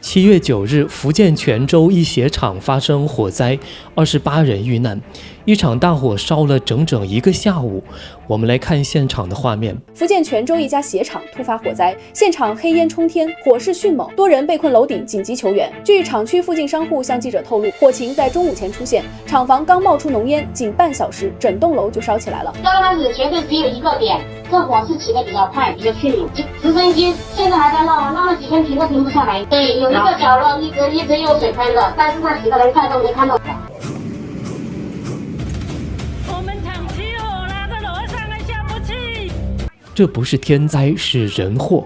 7月9日，福建泉州一鞋廠发生火災，28人遇難。一場大火燒了整整1個下午。我們來看現場的畫面。福建泉州一家鞋廠突發火災，現場黑煙衝天，火勢迅猛，多人被困樓頂，緊急求援。據廠區附近商戶向記者透露，火情在中午前出現，廠房剛冒出濃煙，僅半小時，整棟樓就燒起來了。剛開始絕對只有一個點，這火是起得比較快，比較迅猛，直升機現在還在鬧，鬧了幾天停都停不下來。對，有一個角落一直有水噴的，但是它幾個人看都沒看到火。這不是天災，是人禍。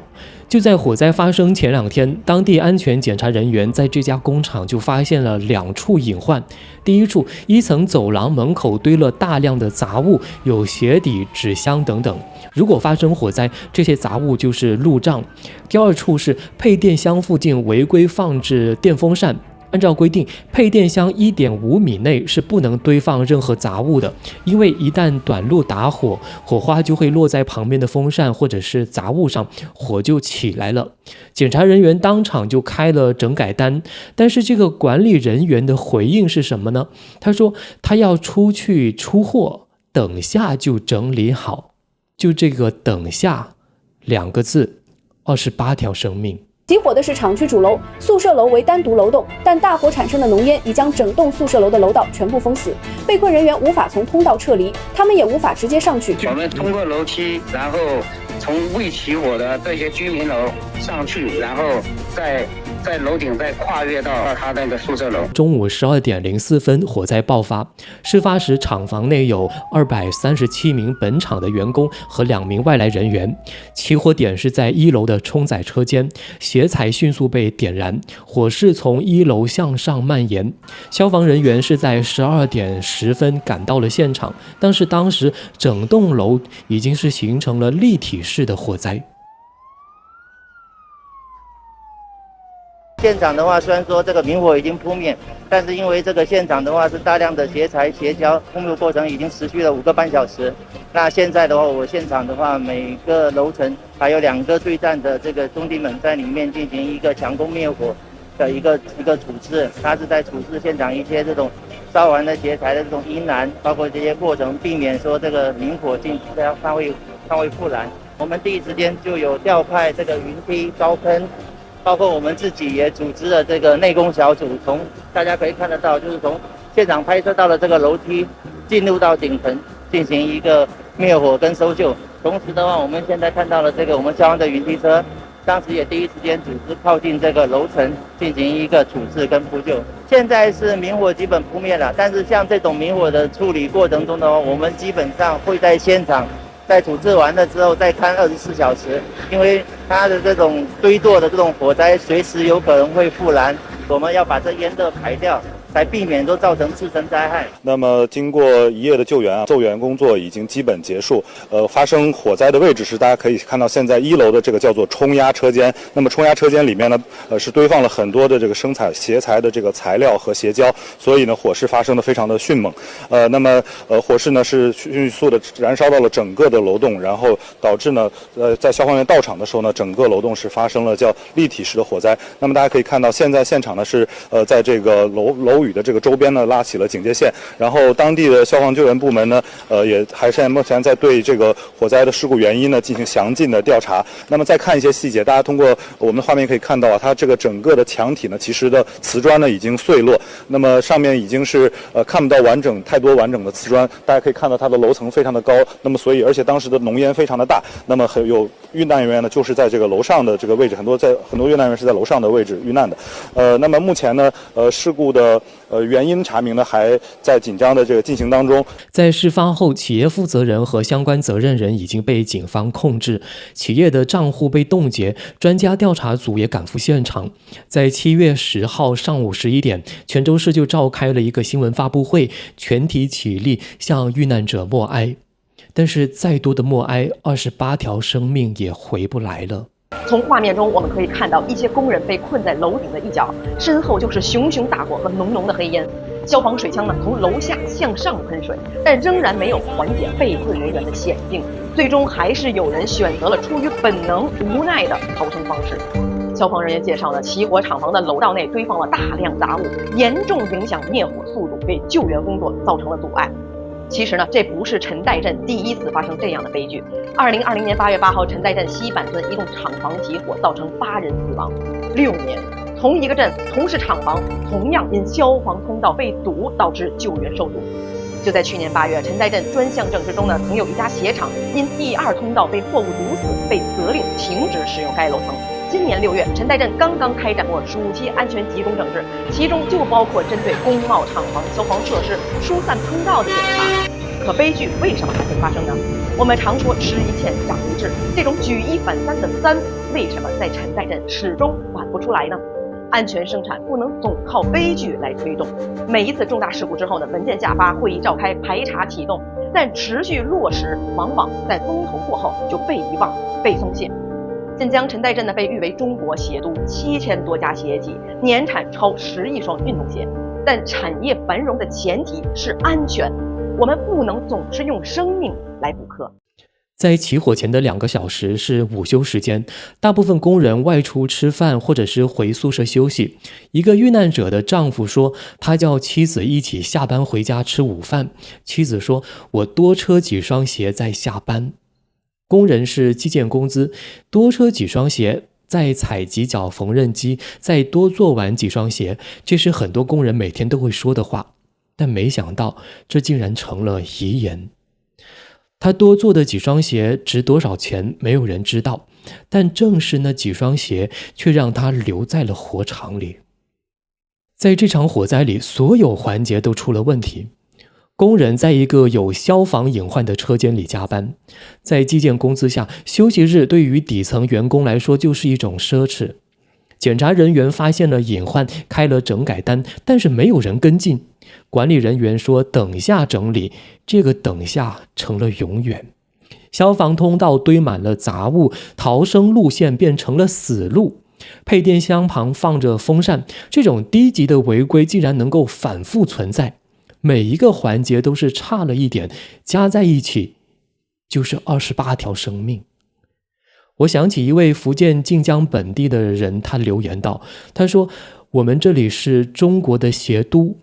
就在火災發生前2天，當地安全檢查人員在這家工廠就發現了2處隱患。第一處，1層走廊門口堆了大量的雜物，有鞋底、紙箱等等。如果發生火災，這些雜物就是路障。第二處是配電箱附近違規放置電風扇。按照規定，配電箱1.5米內是不能堆放任何雜物的，因為一旦短路打火，火花就會落在旁邊的風扇或者是雜物上，火就起來了。檢查人員當場就開了整改單，但是這個管理人員的回應是什麼呢？他說他要出去出貨，等下就整理好。就這個等下2個字，28條生命。起火的是廠區主樓，宿舍樓為單獨樓棟，但大火產生的濃煙已將整棟宿舍樓的樓道全部封死，被困人員無法從通道撤離，他們也無法直接上去。我們通過樓梯，然後從未起火的這些居民樓上去，然後在樓頂再跨越到他那個宿舍樓。中午12點04分，火災爆發。事發時，廠房內有237名本廠的員工和2名外來人員。起火點是在1樓的沖載車間，鞋材迅速被點燃，火勢從1樓向上蔓延。消防人員是在12點10分趕到了現場，但是當時整棟樓已經是形成了立體式的火災。現場的話，雖然說這個明火已經撲滅，但是因為這個現場的話是大量的鞋材、鞋膠，噴霧過程已經持續了5個半小時。那現在的話，我現場的話，每個樓層還有2個對戰的這個兄弟們在裡面進行一個強攻滅火的一個處置。他是在處置現場一些這種燒完的鞋材的這種陰燃，包括這些過程，避免說這個明火進它會復燃。我們第一時間就有調派這個雲梯、高噴。包括我們自己也組織了這個內功小組，從大家可以看得到，就是從現場拍攝到了這個樓梯，進入到頂層進行一個滅火跟搜救。同時的話，我們現在看到了這個我們消防的雲梯車，當時也第一時間組織靠近這個樓層進行一個處置跟撲救。現在是明火基本撲滅了，但是像這種明火的處理過程中的話，我們基本上會在現場。在處置完了之後再看24小時，因為它的這種堆垛的這種火災隨時有可能會復燃，我們要把這煙霧排掉，才避免都造成自身災害。那麼經過1夜的救援工作已經基本結束。發生火災的位置是大家可以看到，現在1樓的這個叫做冲压車間。那麼冲压車間裡面呢，是堆放了很多的這個生產鞋材的這個材料和鞋胶，所以呢火勢發生的非常的迅猛。那麼火勢呢是迅速的燃燒到了整个的楼栋，然后導致呢在消防員到場的時候呢，整個樓棟是發生了叫立體式的火災。那麼大家可以看到，現在現場呢是在這個樓宇的這個周邊呢拉起了警戒線，然後當地的消防救援部門呢也還是目前在對這個火災的事故原因呢進行詳盡的調查。那麼再看一些細節，大家通過我們的畫面可以看到啊，它這個整個的牆體呢，其實的瓷磚呢已經碎落，那麼上面已經是看不到太多完整的瓷磚。大家可以看到它的樓層非常的高，那麼所以而且當時的濃煙非常的大，那麼有遇難人員呢就是在這個樓上的這個位置，很多遇難人員是在樓上的位置遇難的。那麼目前呢事故的原因查明呢還在緊張的這個進行當中。在事發後，企業負責人和相關責任人已經被警方控制，企業的賬戶被凍結，專家調查組也趕赴現場。在7月10號上午11點，泉州市就召開了一個新聞發布會，全體起立向遇難者默哀。但是再多的默哀，28條生命也回不來了。從畫面中我們可以看到一些工人被困在樓頂的一角，身後就是熊熊大火和濃濃的黑煙。消防水槍呢從樓下向上噴水，但仍然沒有緩解被困人員的險境。最終還是有人選擇了出於本能無奈的逃生方式。消防人員介紹呢，起火厂房的楼道內堆放了大量雜物，嚴重影響滅火速度，給救援工作造成了阻礙。其實呢，這不是陳代鎮第一次發生這樣的悲劇。2020年8月8號，陳代鎮西板村一棟廠房起火，造成8人死亡。6年，同一個鎮，同是廠房，同樣因消防通道被堵，導致救援受阻。就在去年8月，陳代鎮專項證之中呢，曾有一家鞋廠因第2通道被貨物堵死，被責令停止使用該樓層。今年6月，陳代鎮剛剛開展過暑期安全集中整治，其中就包括針對工貿廠房消防設施疏散通道的檢查。可悲劇為什麼還會發生呢？我們常說吃一塹長一智，這種舉一反三的三，為什麼在陳代鎮始終反不出來呢？安全生產不能總靠悲劇來推動。每一次重大事故之後呢，文件下發，會議召開，排查啟動，但持續落實往往在风头过後就被遺忘、被鬆懈。新疆陳代鎮呢，被譽為中國鞋都，7000多家鞋企，年產超10億雙運動鞋。但產業繁榮的前提是安全，我們不能總是用生命來補課。在起火前的2個小時是午休時間，大部分工人外出吃飯或者是回宿舍休息。一個遇難者的丈夫說，他叫妻子一起下班回家吃午飯。妻子說，我多車幾雙鞋再下班。工人是基建工資，多車幾雙鞋，再踩幾腳縫紉機，再多做完幾雙鞋，這是很多工人每天都會說的話。但沒想到，這竟然成了遺言。他多做的幾雙鞋值多少錢，沒有人知道，但正是那幾雙鞋，卻讓他留在了火場裡。在這場火災裡，所有環節都出了問題。工人在一個有消防隱患的車間裡加班，在基建工資下，休息日對於底層員工來說就是一種奢侈。檢查人員發現了隱患，開了整改單，但是沒有人跟進。管理人員說等下整理，這個等下成了永遠。消防通道堆滿了雜物，逃生路線變成了死路。配電箱旁放着風扇，這種低級的違規竟然能夠反覆存在。每一個環節都是差了一點，加在一起就是28條生命。我想起一位福建晉江本地的人，他留言道，他說，我們這裡是中國的鞋都，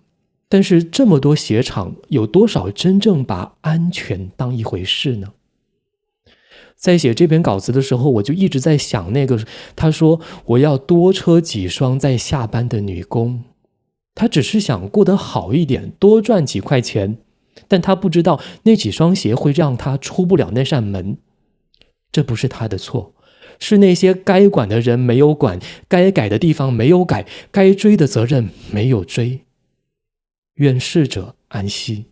但是這麼多鞋廠，有多少真正把安全當一回事呢？在寫這篇稿子的時候，我就一直在想那個他說我要多車幾雙再下班的女工。他只是想過得好一點，多賺幾塊錢，但他不知道那幾雙鞋會讓他出不了那扇門。這不是他的錯，是那些該管的人沒有管，該改的地方沒有改，該追的責任沒有追。願逝者安息。